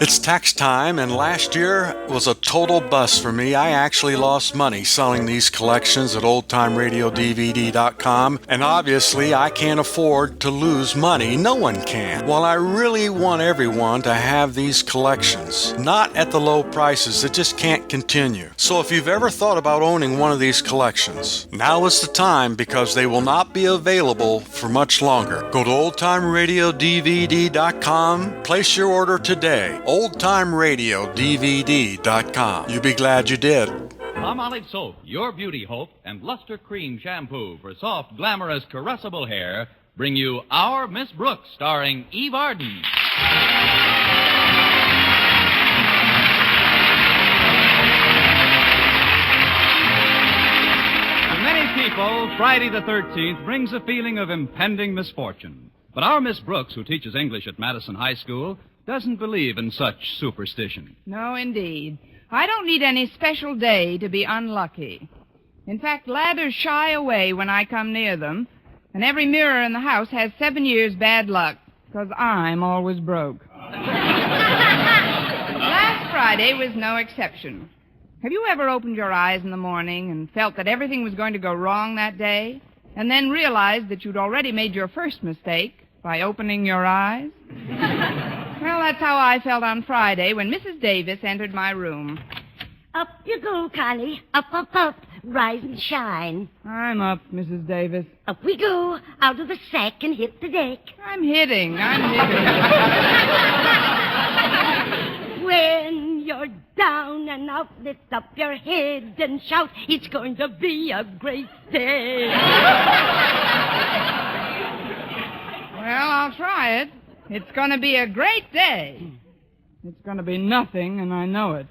It's tax time, and last year was a total bust for me. I actually lost money selling these collections at oldtimeradiodvd.com, and obviously I can't afford to lose money. No one can. Well, I really want everyone to have these collections, not at the low prices. It just can't continue. So if you've ever thought about owning one of these collections, now is the time, because they will not be available for much longer. Go to oldtimeradiodvd.com, place your order today. oldtimeradiodvd.com. You'll be glad you did. Palmolive Soap, your beauty hope, and Luster Cream Shampoo for soft, glamorous, caressable hair bring you Our Miss Brooks, starring Eve Arden. To many people, Friday the 13th brings a feeling of impending misfortune. But our Miss Brooks, who teaches English at Madison High School, doesn't believe in such superstition. No, indeed. I don't need any special day to be unlucky. In fact, ladders shy away when I come near them, and every mirror in the house has 7 years bad luck, because I'm always broke. Last Friday was no exception. Have you ever opened your eyes in the morning and felt that everything was going to go wrong that day, and then realized that you'd already made your first mistake by opening your eyes? Well, that's how I felt on Friday when Mrs. Davis entered my room. Up you go, Connie. Up, up, up. Rise and shine. I'm up, Mrs. Davis. Up we go, out of the sack and hit the deck. I'm hitting. When you're down and out, lift up your head and shout, it's going to be a great day. Well, I'll try it. It's going to be a great day. It's going to be nothing, and I know it.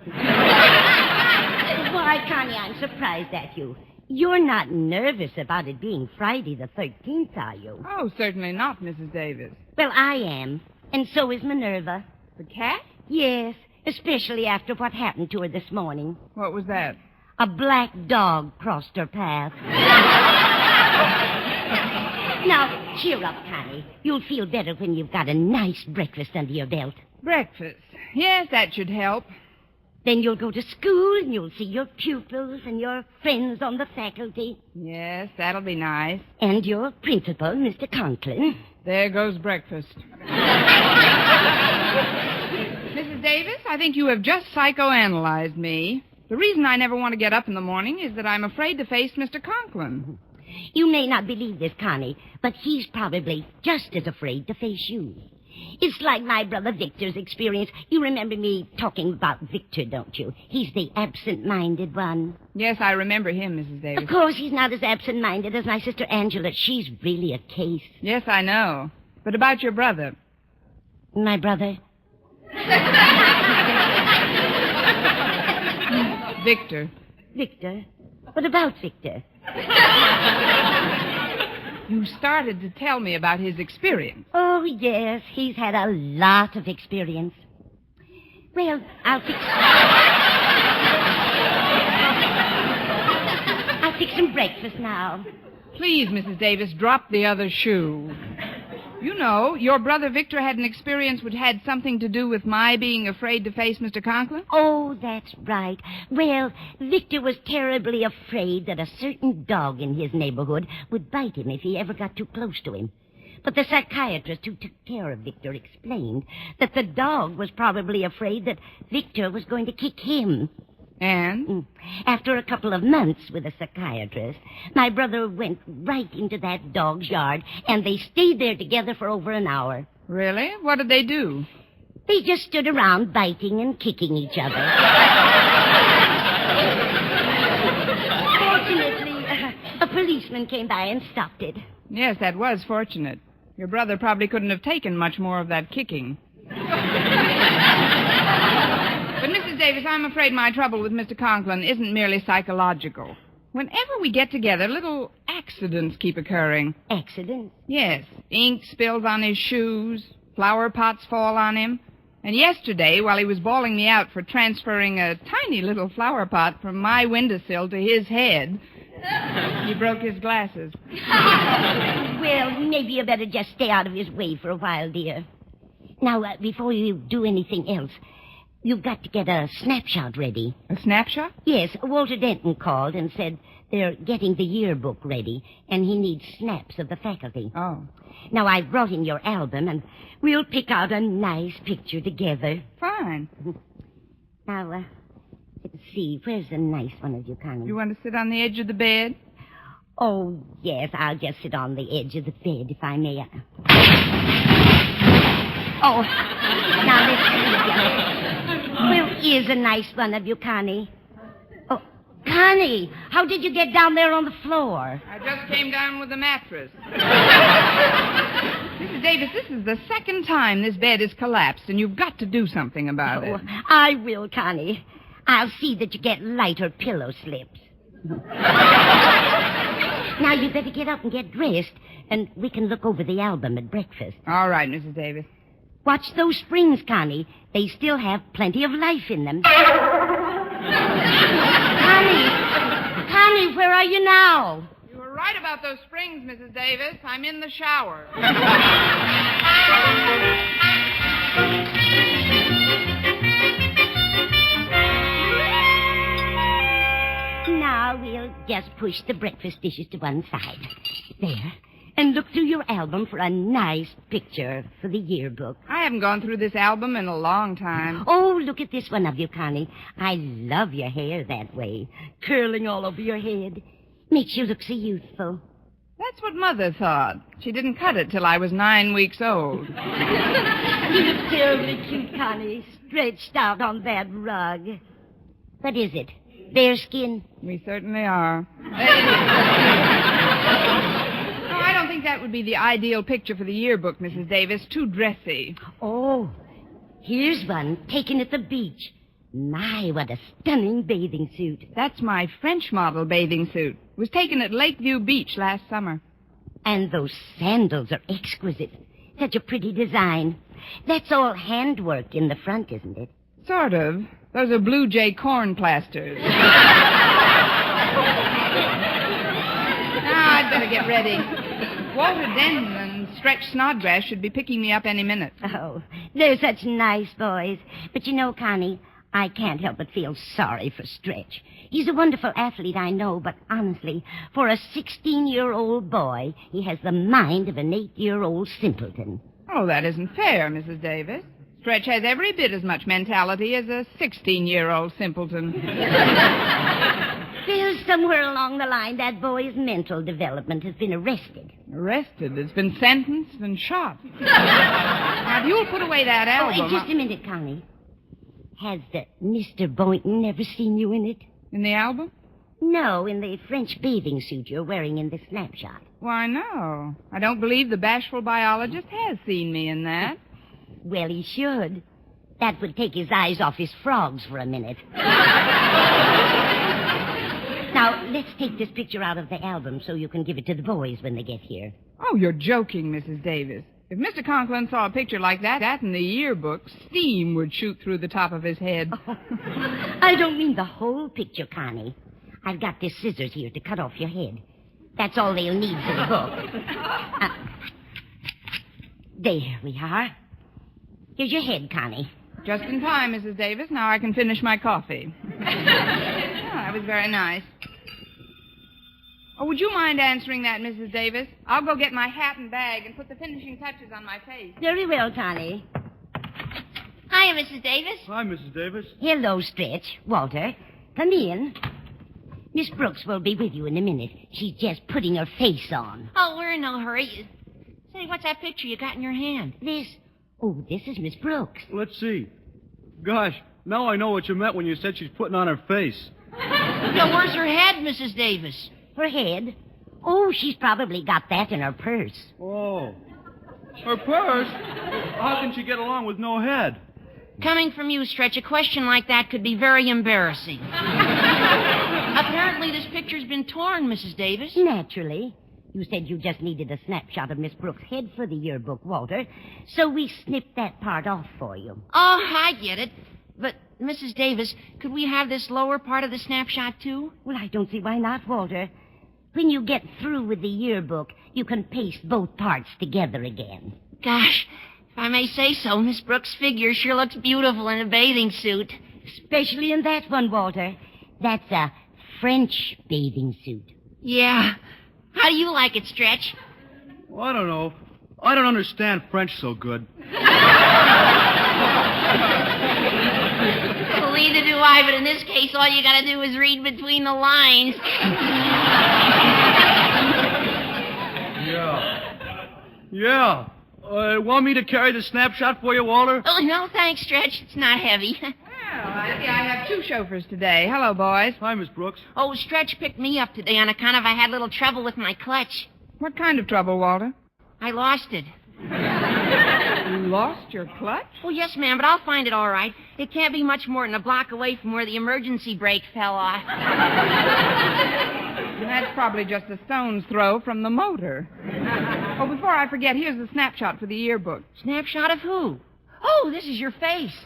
Why, Connie, I'm surprised at you. You're not nervous about it being Friday the 13th, are you? Oh, certainly not, Mrs. Davis. Well, I am. And so is Minerva. The cat? Yes, especially after what happened to her this morning. What was that? A black dog crossed her path. Now, cheer up, Connie. You'll feel better when you've got a nice breakfast under your belt. Breakfast. Yes, that should help. Then you'll go to school and you'll see your pupils and your friends on the faculty. Yes, that'll be nice. And your principal, Mr. Conklin. There goes breakfast. Mrs. Davis, I think you have just psychoanalyzed me. The reason I never want to get up in the morning is that I'm afraid to face Mr. Conklin. You may not believe this, Connie, but he's probably just as afraid to face you. It's like my brother Victor's experience. You remember me talking about Victor, don't you? He's the absent-minded one. Yes, I remember him, Mrs. Davis. Of course, he's not as absent-minded as my sister Angela. She's really a case. Yes, I know. But about your brother. My brother? Victor. Victor? What about Victor? You started to tell me about his experience. Oh, yes. He's had a lot of experience. Well, I'll fix some breakfast now. Please, Mrs. Davis, drop the other shoe. You know, your brother Victor had an experience which had something to do with my being afraid to face Mr. Conklin. Oh, that's right. Well, Victor was terribly afraid that a certain dog in his neighborhood would bite him if he ever got too close to him. But the psychiatrist who took care of Victor explained that the dog was probably afraid that Victor was going to kick him. And? After a couple of months with a psychiatrist, my brother went right into that dog's yard, and they stayed there together for over an hour. Really? What did they do? They just stood around biting and kicking each other. Fortunately, a policeman came by and stopped it. Yes, that was fortunate. Your brother probably couldn't have taken much more of that kicking. But, Mrs. Davis, I'm afraid my trouble with Mr. Conklin isn't merely psychological. Whenever we get together, little accidents keep occurring. Accidents? Yes. Ink spills on his shoes, flower pots fall on him. And yesterday, while he was bawling me out for transferring a tiny little flower pot from my windowsill to his head, he broke his glasses. Well, maybe you better just stay out of his way for a while, dear. Now, before you do anything else, You've got to get a snapshot ready. A snapshot? Yes, Walter Denton called and said they're getting the yearbook ready, and he needs snaps of the faculty. Oh. Now, I've brought in your album, and we'll pick out a nice picture together. Fine. Now, let's see. Where's a nice one of you, Connie? You want to sit on the edge of the bed? Oh, yes, I'll just sit on the edge of the bed, if I may. Oh, now listen. Where is a nice one of you, Connie? Oh, Connie, how did you get down there on the floor? I just came down with a mattress. Mrs. Davis, this is the second time this bed has collapsed, and you've got to do something about it. I will, Connie. I'll see that you get lighter pillow slips. Now, you'd better get up and get dressed, and we can look over the album at breakfast. All right, Mrs. Davis. Watch those springs, Connie. They still have plenty of life in them. Connie, where are you now? You were right about those springs, Mrs. Davis. I'm in the shower. Now we'll just push the breakfast dishes to one side. There. And look through your album for a nice picture for the yearbook. I haven't gone through this album in a long time. Oh, look at this one of you, Connie. I love your hair that way. Curling all over your head. Makes you look so youthful. That's what Mother thought. She didn't cut it till I was 9 weeks old. You look terribly cute, Connie. Stretched out on that rug. What is it? Bearskin? We certainly are. I don't think that would be the ideal picture for the yearbook, Mrs. Davis. Too dressy. Oh, here's one taken at the beach. My, what a stunning bathing suit. That's my French model bathing suit. It was taken at Lakeview Beach last summer. And those sandals are exquisite. Such a pretty design. That's all handwork in the front, isn't it? Sort of. Those are Blue Jay corn plasters. Now I'd better get ready. Walter Denton and Stretch Snodgrass should be picking me up any minute. Oh, they're such nice boys. But you know, Connie, I can't help but feel sorry for Stretch. He's a wonderful athlete, I know, but honestly, for a 16-year-old boy, he has the mind of an 8-year-old simpleton. Oh, that isn't fair, Mrs. Davis. Stretch has every bit as much mentality as a 16-year-old simpleton. Well, somewhere along the line, that boy's mental development has been arrested. Arrested? It's been sentenced and shot. Now, if you'll put away that album... Oh, just a minute, Connie. Has Mr. Boynton ever seen you in it? In the album? No, in the French bathing suit you're wearing in the snapshot. Why, no. I don't believe the bashful biologist has seen me in that. Well, he should. That would take his eyes off his frogs for a minute. Now, let's take this picture out of the album so you can give it to the boys when they get here. Oh, you're joking, Mrs. Davis. If Mr. Conklin saw a picture like that in the yearbook, steam would shoot through the top of his head. Oh, I don't mean the whole picture, Connie. I've got this scissors here to cut off your head. That's all they'll need for the book. There we are. Here's your head, Connie. Just in time, Mrs. Davis. Now I can finish my coffee. That was very nice. Oh, would you mind answering that, Mrs. Davis? I'll go get my hat and bag and put the finishing touches on my face. Very well, Connie. Hiya, Mrs. Davis. Hi, Mrs. Davis. Hello, Stretch. Walter, come in. Miss Brooks will be with you in a minute. She's just putting her face on. Oh, we're in no hurry. Say, what's that picture you got in your hand? This is Miss Brooks. Let's see. Gosh, now I know what you meant when you said she's putting on her face. Now, where's her head, Mrs. Davis? Her head? Oh, she's probably got that in her purse. Oh. Her purse? How can she get along with no head? Coming from you, Stretch, a question like that could be very embarrassing. Apparently, this picture's been torn, Mrs. Davis. Naturally. You said you just needed a snapshot of Miss Brooks' head for the yearbook, Walter, so we snipped that part off for you. Oh, I get it. But, Mrs. Davis, could we have this lower part of the snapshot, too? Well, I don't see why not, Walter. When you get through with the yearbook, you can paste both parts together again. Gosh, if I may say so, Miss Brooks' figure sure looks beautiful in a bathing suit. Especially in that one, Walter. That's a French bathing suit. Yeah. How do you like it, Stretch? Well, I don't know. I don't understand French so good. Well, neither do I, but in this case, all you gotta do is read between the lines. Yeah. Want me to carry the snapshot for you, Walter? Oh, no, thanks, Stretch. It's not heavy. Well, I see I have two chauffeurs today. Hello, boys. Hi, Miss Brooks. Oh, Stretch picked me up today on account of I had a little trouble with my clutch. What kind of trouble, Walter? I lost it. You lost your clutch? Oh, yes, ma'am, but I'll find it all right. It can't be much more than a block away from where the emergency brake fell off. That's probably just a stone's throw from the motor. Oh, before I forget, here's the snapshot for the yearbook. Snapshot of who? Oh, this is your face.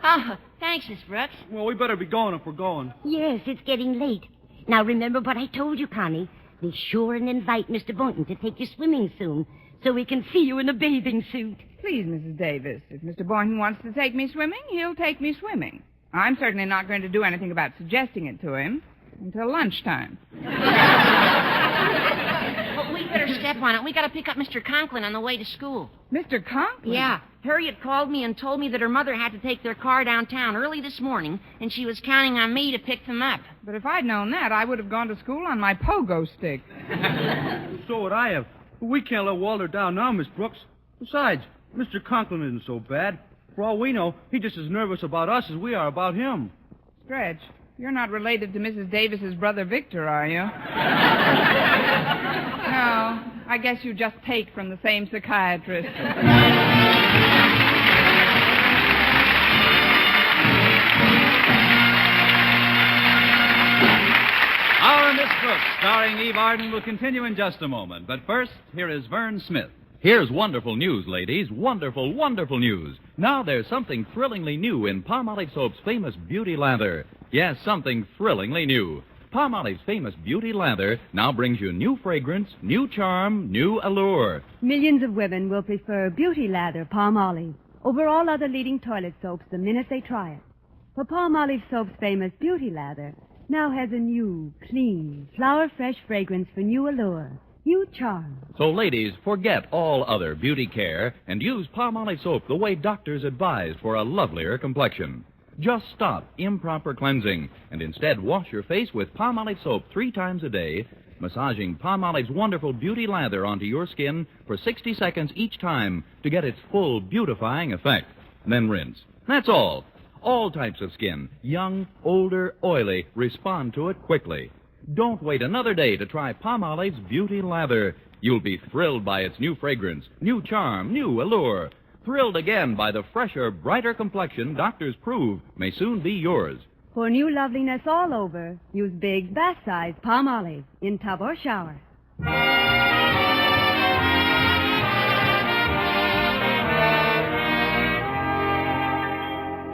Oh, thanks, Miss Brooks. Well, we better be going if we're going. Yes, it's getting late. Now, remember what I told you, Connie. Be sure and invite Mr. Boynton to take you swimming soon so we can see you in a bathing suit. Please, Mrs. Davis, if Mr. Boynton wants to take me swimming, he'll take me swimming. I'm certainly not going to do anything about suggesting it to him until lunchtime. Well, we better step on it. We got to pick up Mr. Conklin on the way to school. Mr. Conklin? Yeah. Harriet called me and told me that her mother had to take their car downtown early this morning, and she was counting on me to pick them up. But if I'd known that, I would have gone to school on my pogo stick. So would I have. But we can't let Walter down now, Miss Brooks. Besides, Mr. Conklin isn't so bad. For all we know, he's just as nervous about us as we are about him. Stretch, you're not related to Mrs. Davis's brother Victor, are you? No, I guess you just take from the same psychiatrist. Our Miss Brooks, starring Eve Arden, will continue in just a moment. But first, here is Vern Smith. Here's wonderful news, ladies. Wonderful, wonderful news. Now there's something thrillingly new in Palmolive Soap's famous Beauty Lather. Yes, something thrillingly new. Palmolive's famous Beauty Lather now brings you new fragrance, new charm, new allure. Millions of women will prefer Beauty Lather Palmolive over all other leading toilet soaps the minute they try it. For Palmolive Soap's famous Beauty Lather now has a new, clean, flower-fresh fragrance for new allure, new charm. So, ladies, forget all other beauty care and use Palmolive Soap the way doctors advise for a lovelier complexion. Just stop improper cleansing and instead wash your face with Palmolive Soap 3 times a day, massaging Palmolive's wonderful Beauty Lather onto your skin for 60 seconds each time to get its full beautifying effect. Then rinse. That's all. All types of skin, young, older, oily, respond to it quickly. Don't wait another day to try Palmolive's Beauty Lather. You'll be thrilled by its new fragrance, new charm, new allure. Thrilled again by the fresher, brighter complexion doctors prove may soon be yours. For new loveliness all over, use big bath-size Palmolive in tub or shower.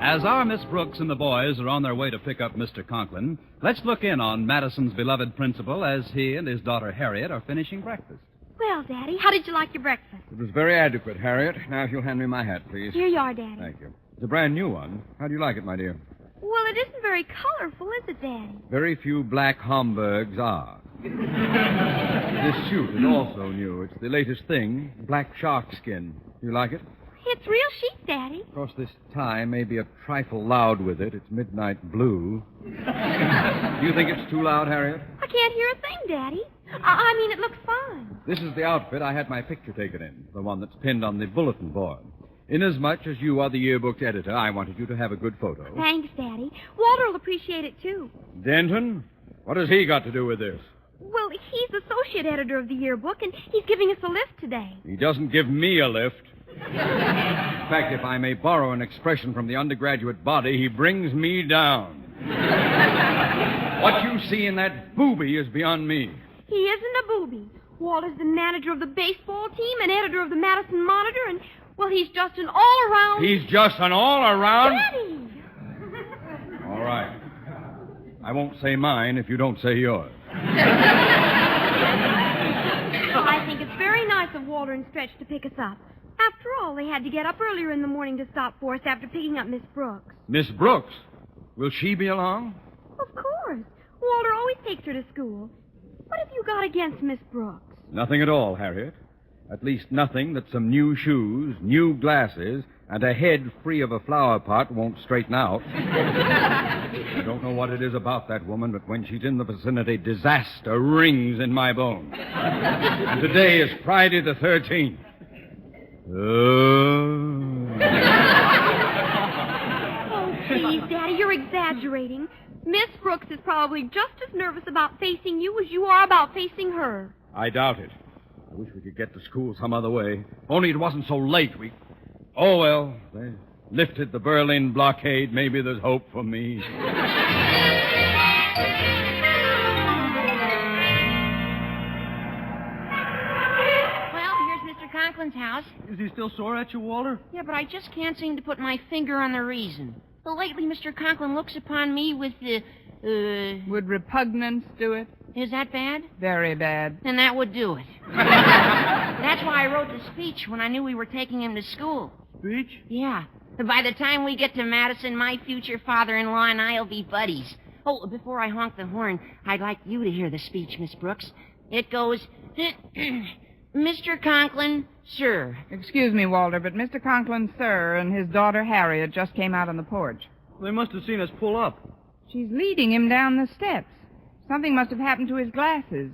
As our Miss Brooks and the boys are on their way to pick up Mr. Conklin, let's look in on Madison's beloved principal as he and his daughter Harriet are finishing breakfast. Well, Daddy, how did you like your breakfast? It was very adequate, Harriet. Now, if you'll hand me my hat, please. Here you are, Daddy. Thank you. It's a brand new one. How do you like it, my dear? Well, it isn't very colorful, is it, Daddy? Very few black Homburgs are. This suit is also new. It's the latest thing, black shark skin. You like it? It's real chic, Daddy. Of course, this tie may be a trifle loud with it. It's midnight blue. Do you think it's too loud, Harriet? I can't hear a thing, Daddy. I mean, it looks fine. This is the outfit I had my picture taken in, the one that's pinned on the bulletin board. Inasmuch as you are the yearbook's editor, I wanted you to have a good photo. Thanks, Daddy. Walter will appreciate it, too. Denton? What has he got to do with this? Well, he's associate editor of the yearbook, and he's giving us a lift today. He doesn't give me a lift. In fact, if I may borrow an expression from the undergraduate body, he brings me down. What you see in that booby is beyond me. He isn't a booby. Walter's the manager of the baseball team and editor of the Madison Monitor, and, well, he's just an all-around... He's just an all-around... Daddy! All right. I won't say mine if you don't say yours. I think it's very nice of Walter and Stretch to pick us up. After all, they had to get up earlier in the morning to stop for us after picking up Miss Brooks. Miss Brooks? Will she be along? Of course. Walter always takes her to school. What have you got against Miss Brooks? Nothing at all, Harriet. At least nothing that some new shoes, new glasses, and a head free of a flower pot won't straighten out. I don't know what it is about that woman, but when she's in the vicinity, disaster rings in my bones. And today is Friday the 13th. Oh, please, Daddy, you're exaggerating. Miss Brooks is probably just as nervous about facing you as you are about facing her. I doubt it. I wish we could get to school some other way. Only it wasn't so late. Oh, well, they lifted the Berlin blockade. Maybe there's hope for me. Well, here's Mr. Conklin's house. Is he still sore at you, Walter? Yeah, but I just can't seem to put my finger on the reason. Well, lately, Mr. Conklin looks upon me with the, Would repugnance do it? Is that bad? Very bad. Then that would do it. That's why I wrote the speech when I knew we were taking him to school. Speech? Yeah. By the time we get to Madison, my future father-in-law and I'll be buddies. Oh, before I honk the horn, I'd like you to hear the speech, Miss Brooks. It goes, Mr. Conklin, sir. Excuse me, Walter, but Mr. Conklin, sir, and his daughter Harriet just came out on the porch. They must have seen us pull up. She's leading him down the steps. Something must have happened to his glasses.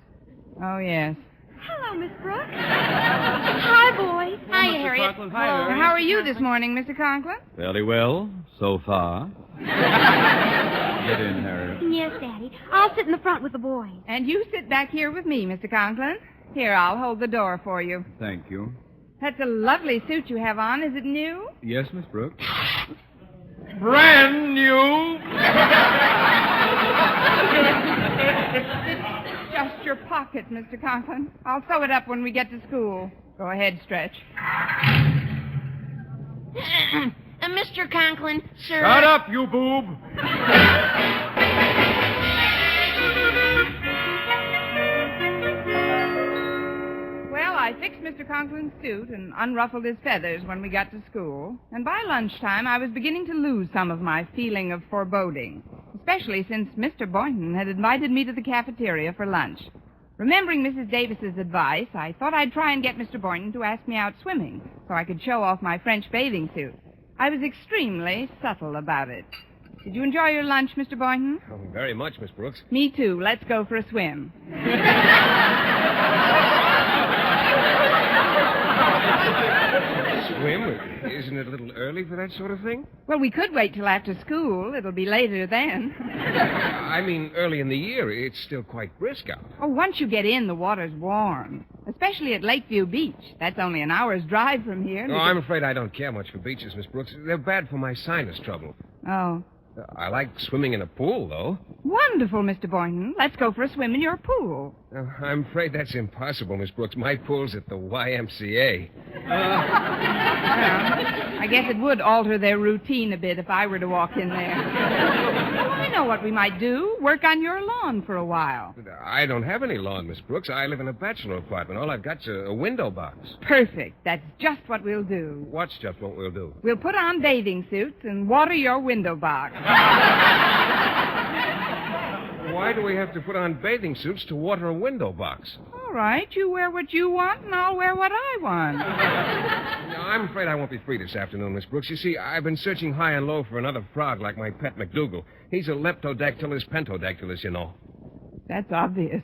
Oh, yes. Hello, Miss Brooks. Hi, boys. Hi, Mr. Harriet. Conklin. Hi, Harriet. How are you this morning, Mr. Conklin? Fairly well, so far. Get in, Harriet. Yes, Daddy. I'll sit in the front with the boys. And you sit back here with me, Mr. Conklin. Here, I'll hold the door for you. Thank you. That's a lovely suit you have on. Is it new? Yes, Miss Brooks? Brand new! It's just your pocket, Mr. Conklin. I'll sew it up when we get to school. Go ahead, Stretch. Mr. Conklin, sir. Shut up, you boob! Well, I fixed Mr. Conklin's suit and unruffled his feathers when we got to school. And by lunchtime, I was beginning to lose some of my feeling of foreboding, especially since Mr. Boynton had invited me to the cafeteria for lunch. Remembering Mrs. Davis's advice, I thought I'd try and get Mr. Boynton to ask me out swimming so I could show off my French bathing suit. I was extremely subtle about it. Did you enjoy your lunch, Mr. Boynton? Oh, very much, Miss Brooks. Me too. Let's go for a swim. Swim? Isn't it a little early for that sort of thing? Well, we could wait till after school. It'll be later then. I mean, early in the year. It's still quite brisk out. Oh, once you get in, the water's warm. Especially at Lakeview Beach. That's only an hour's drive from here. No, I'm afraid I don't care much for beaches, Miss Brooks. They're bad for my sinus trouble. Oh. I like swimming in a pool, though. Wonderful, Mr. Boynton. Let's go for a swim in your pool. I'm afraid that's impossible, Miss Brooks. My pool's at the YMCA. I guess it would alter their routine a bit if I were to walk in there. Well, I know what we might do. Work on your lawn for a while. I don't have any lawn, Miss Brooks. I live in a bachelor apartment. All I've got's a window box. Perfect. That's just what we'll do. What's just what we'll do? We'll put on bathing suits and water your window box. Why do we have to put on bathing suits to water a window box? All right. You wear what you want, and I'll wear what I want. No, I'm afraid I won't be free this afternoon, Miss Brooks. You see, I've been searching high and low for another frog like my pet McDougal. He's a Leptodactylus pentodactylus, you know. That's obvious.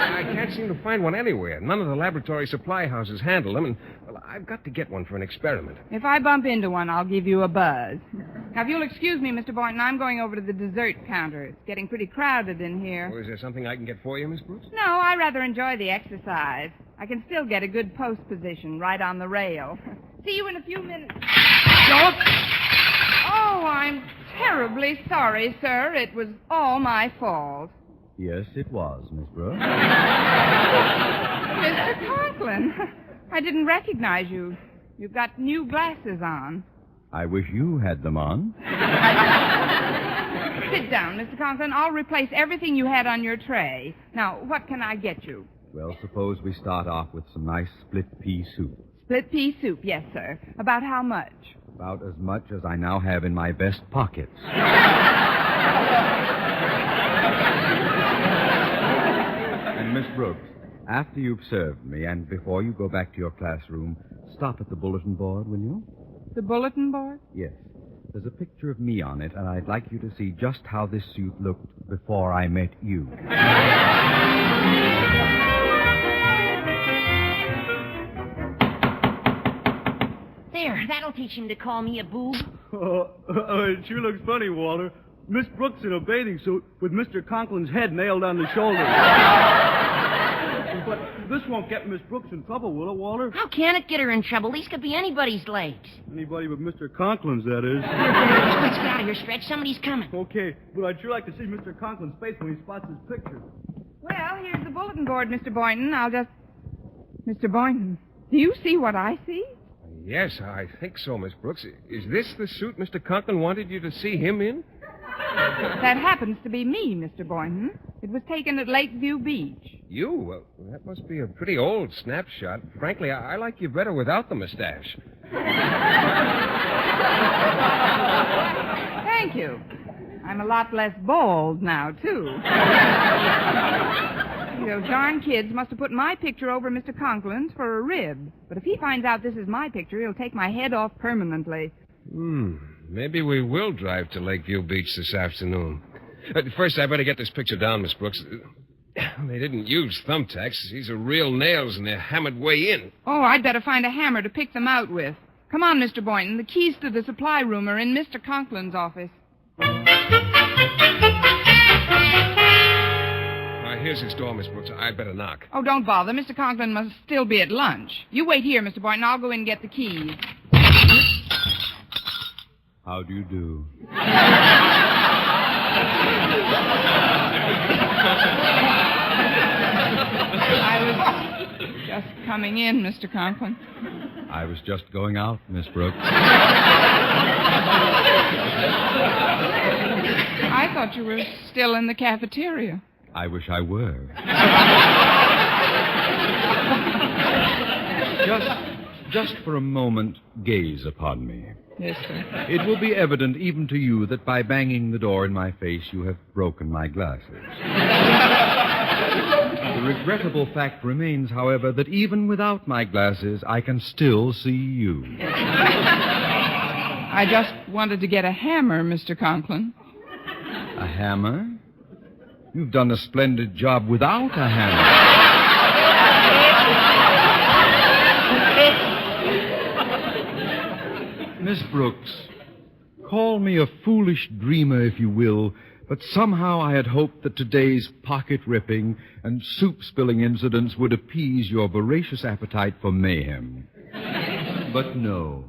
I can't seem to find one anywhere. None of the laboratory supply houses handle them, and, well, I've got to get one for an experiment. If I bump into one, I'll give you a buzz. Now, if you'll excuse me, Mr. Boynton, I'm going over to the dessert counter. It's getting pretty crowded in here. Oh, is there something I can get for you, Miss Brooks? No, I rather enjoy the exercise. I can still get a good post position right on the rail. See you in a few minutes. Don't! Oh, I'm terribly sorry, sir. It was all my fault. Yes, it was, Miss Brooks. Mr. Conklin, I didn't recognize you. You've got new glasses on. I wish you had them on. Sit down, Mr. Conklin. I'll replace everything you had on your tray. Now, what can I get you? Well, suppose we start off with some nice split pea soup. Split pea soup, yes, sir. About how much? About as much as I now have in my vest pockets. And Miss Brooks, after you've served me and before you go back to your classroom, stop at the bulletin board, will you? The bulletin board? Yes. There's a picture of me on it, and I'd like you to see just how this suit looked before I met you. There, that'll teach him to call me a boob. It sure looks funny, Walter. Miss Brooks in a bathing suit with Mr. Conklin's head nailed on the shoulder. But this won't get Miss Brooks in trouble, will it, Walter? How can it get her in trouble? These could be anybody's legs. Anybody but Mr. Conklin's, that is. Let's get out of here, Stretch. Somebody's coming. Okay, but I'd sure like to see Mr. Conklin's face when he spots his picture. Well, here's the bulletin board, Mr. Boynton. Mr. Boynton, do you see what I see? Yes, I think so, Miss Brooks. Is this the suit Mr. Conklin wanted you to see him in? That happens to be me, Mr. Boynton. It was taken at Lakeview Beach. You? Well, that must be a pretty old snapshot. Frankly, I like you better without the mustache. Thank you. I'm a lot less bald now, too. Those darn kids must have put my picture over Mr. Conklin's for a rib. But if he finds out this is my picture, he'll take my head off permanently. Maybe we will drive to Lakeview Beach this afternoon. First, I better get this picture down, Miss Brooks. They didn't use thumbtacks. These are real nails, and they're hammered way in. Oh, I'd better find a hammer to pick them out with. Come on, Mr. Boynton. The keys to the supply room are in Mr. Conklin's office. Here's his door, Miss Brooks. I'd better knock. Oh, don't bother. Mr. Conklin must still be at lunch. You wait here, Mr. Boynton. I'll go in and get the keys. How do you do? I was just coming in, Mr. Conklin. I was just going out, Miss Brooks. I thought you were still in the cafeteria. I wish I were. Just for a moment, gaze upon me. Yes, sir. It will be evident even to you that by banging the door in my face, you have broken my glasses. The regrettable fact remains, however, that even without my glasses, I can still see you. I just wanted to get a hammer, Mr. Conklin. A hammer? You've done a splendid job without a hammer. Miss Brooks, call me a foolish dreamer if you will, but somehow I had hoped that today's pocket-ripping and soup-spilling incidents would appease your voracious appetite for mayhem. But no,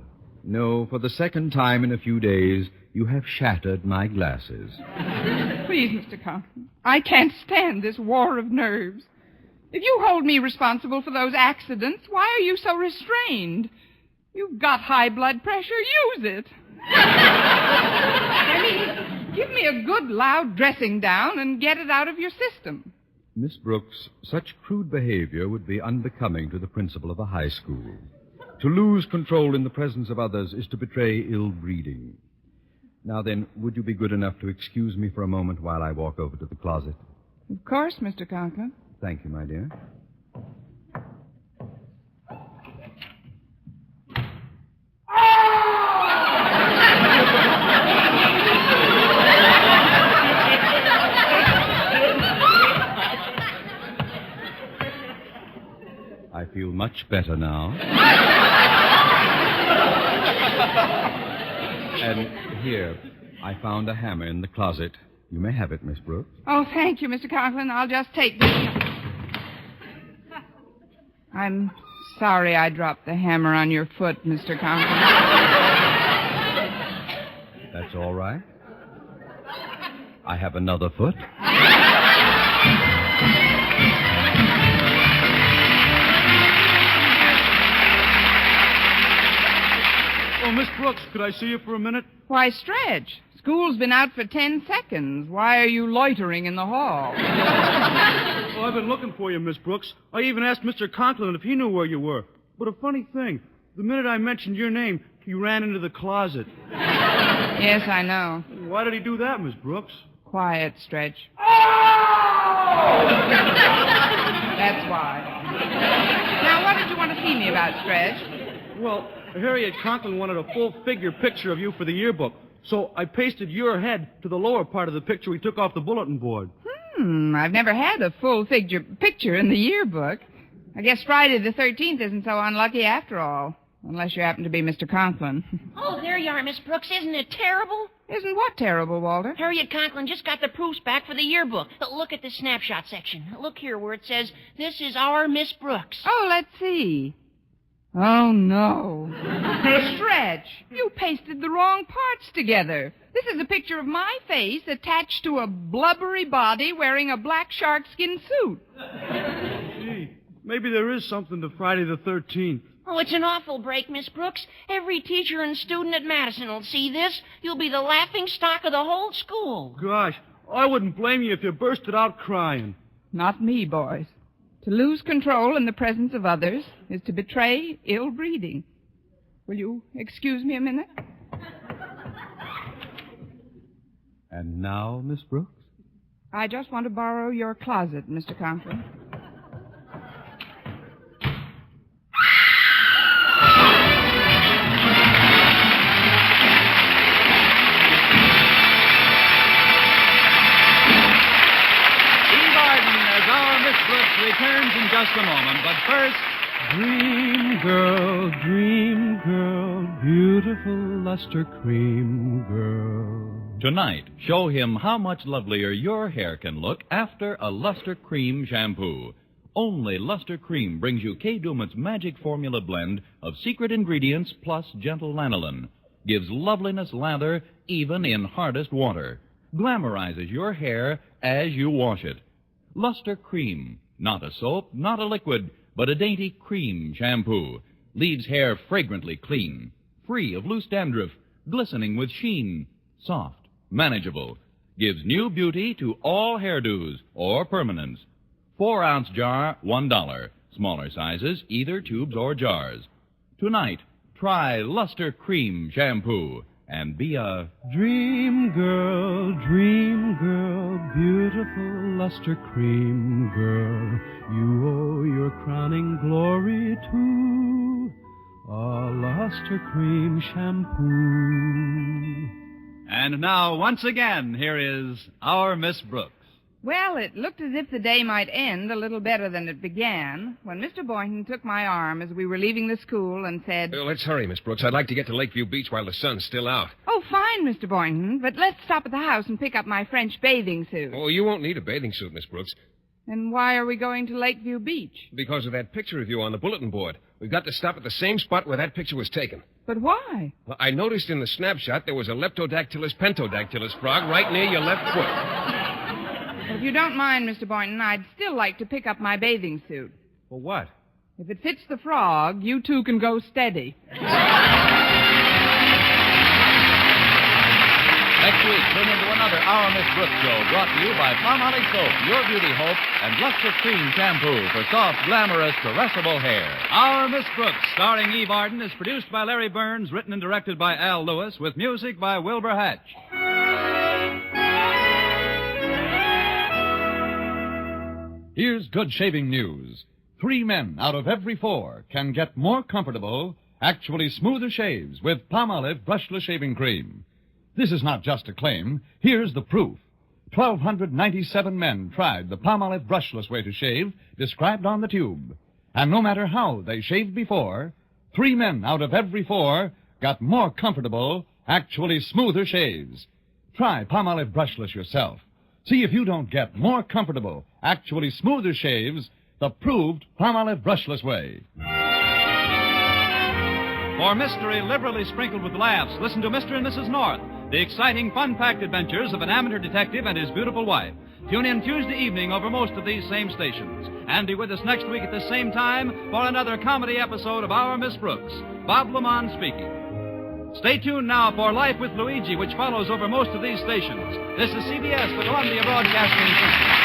for the second time in a few days, you have shattered my glasses. Please, Mr. Conklin, I can't stand this war of nerves. If you hold me responsible for those accidents, why are you so restrained? You've got high blood pressure. Use it. I mean, give me a good, loud dressing down and get it out of your system. Miss Brooks, such crude behavior would be unbecoming to the principal of a high school. To lose control in the presence of others is to betray ill breeding. Now then, would you be good enough to excuse me for a moment while I walk over to the closet? Of course, Mr. Conklin. Thank you, my dear. I feel much better now. And here, I found a hammer in the closet. You may have it, Miss Brooks. Oh, thank you, Mr. Conklin. I'll just take this. I'm sorry I dropped the hammer on your foot, Mr. Conklin. That's all right. I have another foot. Oh, Miss Brooks, could I see you for a minute? Why, Stretch, school's been out for 10 seconds. Why are you loitering in the hall? Oh, I've been looking for you, Miss Brooks. I even asked Mr. Conklin if he knew where you were. But a funny thing, the minute I mentioned your name, he ran into the closet. Yes, I know. Why did he do that, Miss Brooks? Quiet, Stretch. Oh! That's why. Now, what did you want to see me about, Stretch? Well, Harriet Conklin wanted a full-figure picture of you for the yearbook, so I pasted your head to the lower part of the picture we took off the bulletin board. I've never had a full-figure picture in the yearbook. I guess Friday the 13th isn't so unlucky after all, unless you happen to be Mr. Conklin. Oh, there you are, Miss Brooks. Isn't it terrible? Isn't what terrible, Walter? Harriet Conklin just got the proofs back for the yearbook. Look at the snapshot section. Look here where it says, "This is our Miss Brooks." Oh, let's see. Oh, no. Stretch, you pasted the wrong parts together. This is a picture of my face attached to a blubbery body wearing a black sharkskin suit. Gee, maybe there is something to Friday the 13th. Oh, it's an awful break, Miss Brooks. Every teacher and student at Madison will see this. You'll be the laughing stock of the whole school. Gosh, I wouldn't blame you if you bursted out crying. Not me, boys. To lose control in the presence of others is to betray ill breeding. Will you excuse me a minute? And now, Miss Brooks? I just want to borrow your closet, Mr. Conklin. Returns in just a moment, but first... Dream girl, beautiful luster cream girl. Tonight, show him how much lovelier your hair can look after a Luster Cream shampoo. Only Luster Cream brings you Kay Daumit's magic formula blend of secret ingredients plus gentle lanolin. Gives loveliness lather even in hardest water. Glamorizes your hair as you wash it. Luster Cream. Not a soap, not a liquid, but a dainty cream shampoo. Leaves hair fragrantly clean, free of loose dandruff, glistening with sheen, soft, manageable. Gives new beauty to all hairdos or permanents. 4-ounce jar, $1. Smaller sizes, either tubes or jars. Tonight, try Luster Cream shampoo and be a Dream girl, beautiful luster cream girl. You owe your crowning glory to a luster cream shampoo. And now, once again, here is our Miss Brooks. Well, it looked as if the day might end a little better than it began when Mr. Boynton took my arm as we were leaving the school and said... Let's hurry, Miss Brooks. I'd like to get to Lakeview Beach while the sun's still out. Oh, fine, Mr. Boynton, but let's stop at the house and pick up my French bathing suit. Oh, you won't need a bathing suit, Miss Brooks. And why are we going to Lakeview Beach? Because of that picture of you on the bulletin board. We've got to stop at the same spot where that picture was taken. But why? Well, I noticed in the snapshot there was a Leptodactylus pentodactylus frog right near your left foot. Well, if you don't mind, Mr. Boynton, I'd still like to pick up my bathing suit. For what? If it fits the frog, you two can go steady. Next week, tune into another Our Miss Brooks show brought to you by Palmolive Soap, Your Beauty Hope, and Luster Cream Shampoo for soft, glamorous, caressable hair. Our Miss Brooks, starring Eve Arden, is produced by Larry Burns, written and directed by Al Lewis, with music by Wilbur Hatch. Here's good shaving news. 3 men out of every 4 can get more comfortable, actually smoother shaves with Palmolive Brushless Shaving Cream. This is not just a claim. Here's the proof. 1,297 men tried the Palmolive brushless way to shave described on the tube. And no matter how they shaved before, 3 men out of every 4 got more comfortable, actually smoother shaves. Try Palmolive brushless yourself. See if you don't get more comfortable, actually smoother shaves the proved Palmolive brushless way. For mystery liberally sprinkled with laughs, listen to Mr. and Mrs. North, the exciting, fun-packed adventures of an amateur detective and his beautiful wife. Tune in Tuesday evening over most of these same stations. And be with us next week at the same time for another comedy episode of Our Miss Brooks. Bob Lamont speaking. Stay tuned now for Life with Luigi, which follows over most of these stations. This is CBS, the Columbia Broadcasting System.